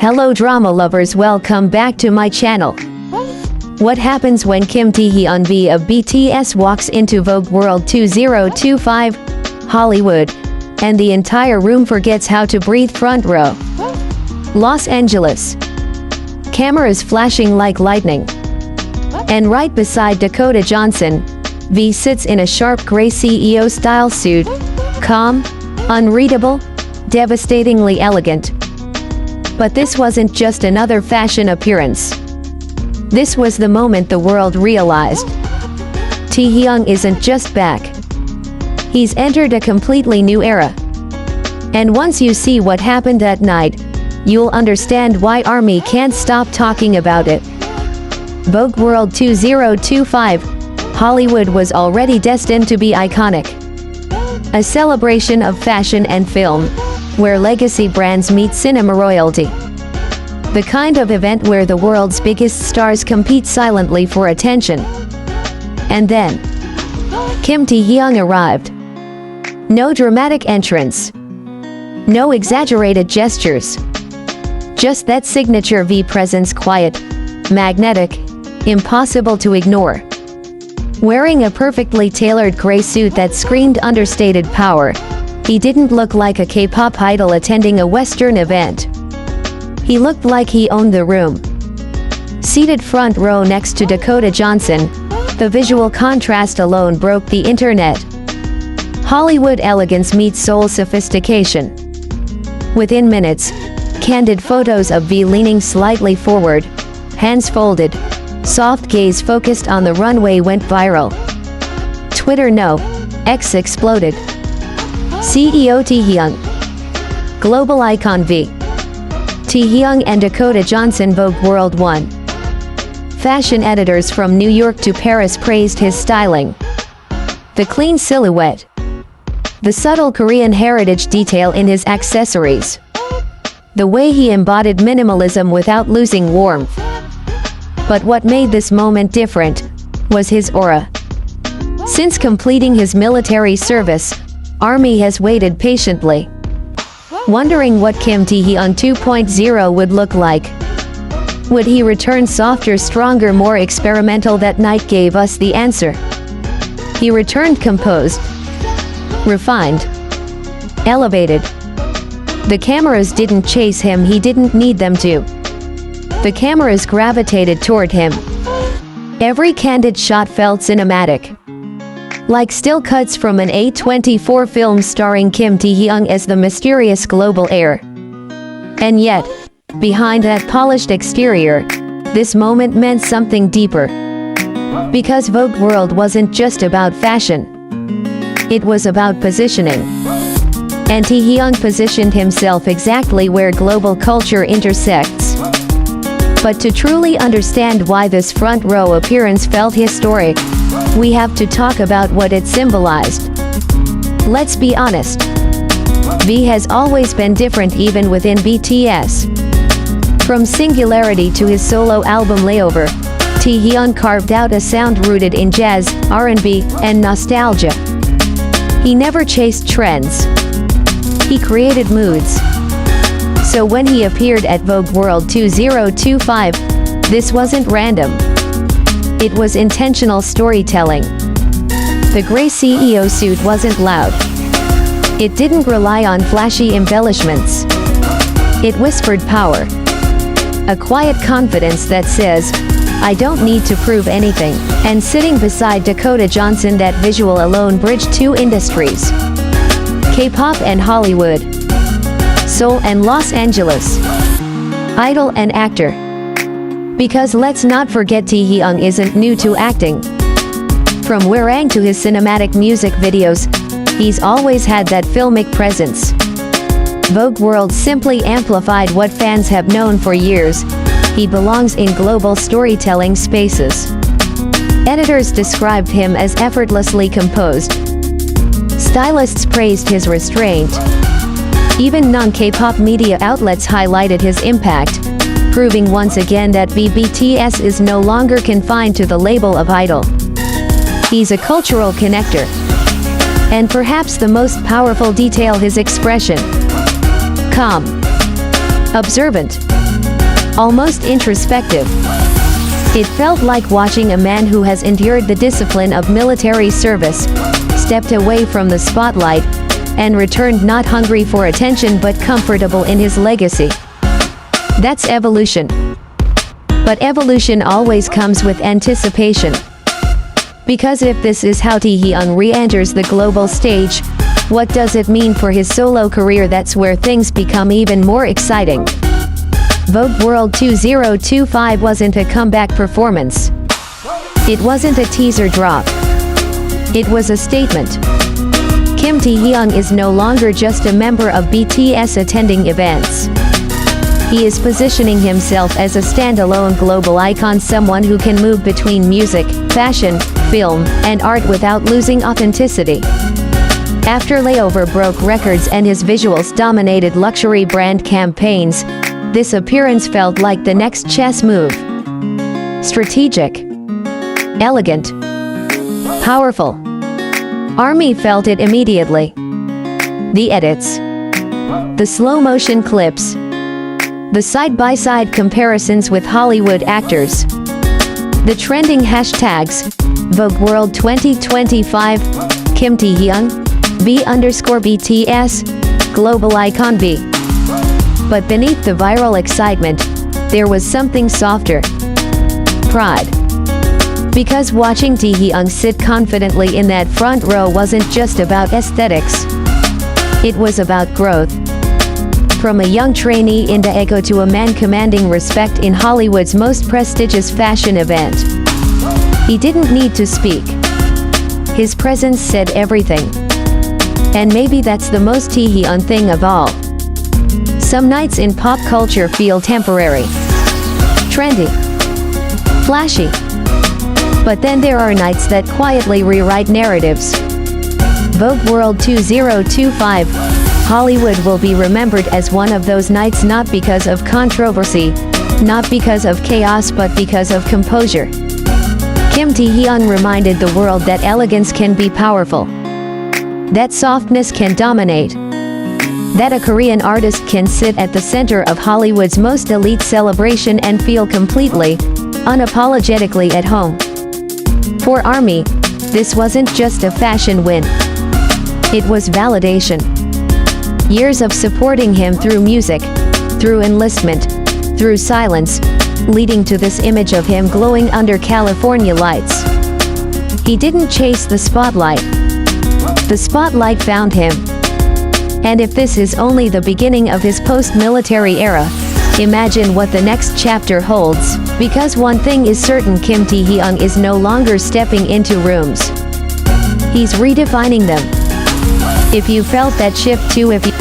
Hello drama lovers, welcome back to my channel. What happens when Kim Taehyung V of BTS walks into Vogue World 2025 Hollywood, and the entire room forgets how to breathe? Front row. Los Angeles. Cameras flashing like lightning. And right beside Dakota Johnson, V sits in a sharp gray CEO-style suit, calm, unreadable, devastatingly elegant. But this wasn't just another fashion appearance. This was the moment the world realized Taehyung isn't just back. He's entered a completely new era. And once you see what happened that night, you'll understand why ARMY can't stop talking about it. Vogue World 2025 Hollywood was already destined to be iconic. A celebration of fashion and film, where legacy brands meet cinema royalty. The kind of event where the world's biggest stars compete silently for attention. And then, Kim Taehyung arrived. No dramatic entrance. No exaggerated gestures. Just that signature V presence, quiet, magnetic, impossible to ignore. Wearing a perfectly tailored gray suit that screamed understated power, he didn't look like a K-pop idol attending a Western event. He looked like he owned the room. Seated front row next to Dakota Johnson, the visual contrast alone broke the internet. Hollywood elegance meets soul sophistication. Within minutes, candid photos of V leaning slightly forward, hands folded, soft gaze focused on the runway went viral. Twitter no, X exploded. CEO Taehyung. Global icon V. Taehyung and Dakota Johnson Vogue World 1. Fashion editors from New York to Paris praised his styling. The clean silhouette. The subtle Korean heritage detail in his accessories. The way he embodied minimalism without losing warmth. But what made this moment different was his aura. Since completing his military service, ARMY has waited patiently, wondering what Kim Taehyung 2.0 would look like. Would he return softer, stronger, more experimental? That night gave us the answer. He returned composed, refined, elevated. The cameras didn't chase him, he didn't need them to. The cameras gravitated toward him. Every candid shot felt cinematic. Like still cuts from an A24 film starring Kim Taehyung as the mysterious global heir. And yet, behind that polished exterior, this moment meant something deeper. Because Vogue World wasn't just about fashion. It was about positioning. And Taehyung positioned himself exactly where global culture intersects. But to truly understand why this front row appearance felt historic, we have to talk about what it symbolized. Let's be honest. V has always been different even within BTS. From Singularity to his solo album Layover, Taehyung carved out a sound rooted in jazz, R&B, and nostalgia. He never chased trends. He created moods. So when he appeared at Vogue World 2025, this wasn't random. It was intentional storytelling. The gray CEO suit wasn't loud. It didn't rely on flashy embellishments. It whispered power. A quiet confidence that says, I don't need to prove anything. And sitting beside Dakota Johnson, that visual alone bridged two industries. K-pop and Hollywood. Seoul and Los Angeles. Idol and actor. Because let's not forget, Taehyung isn't new to acting. From Warang to his cinematic music videos, he's always had that filmic presence. Vogue World simply amplified what fans have known for years. He belongs in global storytelling spaces. Editors described him as effortlessly composed. Stylists praised his restraint. Even non-K-pop media outlets highlighted his impact, proving once again that BTS is no longer confined to the label of idol. He's a cultural connector. And perhaps the most powerful detail, his expression. Calm. Observant. almost introspective. It felt like watching a man who has endured the discipline of military service, stepped away from the spotlight, and returned not hungry for attention but comfortable in his legacy. That's evolution. But evolution always comes with anticipation. Because if this is how Taehyung re-enters the global stage, what does it mean for his solo career? That's where things become even more exciting. Vogue World 2025 wasn't a comeback performance. It wasn't a teaser drop. It was a statement. Kim Taehyung is no longer just a member of BTS attending events. He is positioning himself as a standalone global icon, someone who can move between music, fashion, film, and art without losing authenticity. After Layover broke records and his visuals dominated luxury brand campaigns, this appearance felt like the next chess move. Strategic, elegant, powerful. ARMY felt it immediately. The edits, the slow-motion clips, the side-by-side comparisons with Hollywood actors, the trending hashtags, Vogue World 2025, Kim Taehyung, B_BTS, Global Icon B. But beneath the viral excitement, there was something softer. Pride. Because watching Taehyung sit confidently in that front row wasn't just about aesthetics. It was about growth. From a young trainee in Daegu to a man commanding respect in Hollywood's most prestigious fashion event. He didn't need to speak. His presence said everything. And maybe that's the most Taehyung thing of all. Some nights in pop culture feel temporary, trendy, flashy. But then there are nights that quietly rewrite narratives. Vogue World 2025, Hollywood will be remembered as one of those nights, not because of controversy, not because of chaos, but because of composure. Kim Taehyung reminded the world that elegance can be powerful, that softness can dominate, that a Korean artist can sit at the center of Hollywood's most elite celebration and feel completely, unapologetically at home. For ARMY, this wasn't just a fashion win. It was validation. Years of supporting him through music, through enlistment, through silence, leading to this image of him glowing under California lights. He didn't chase the spotlight. The spotlight found him. And if this is only the beginning of his post-military era, imagine what the next chapter holds. Because one thing is certain, Kim Taehyung is no longer stepping into rooms. He's redefining them. If you felt that shift too, if you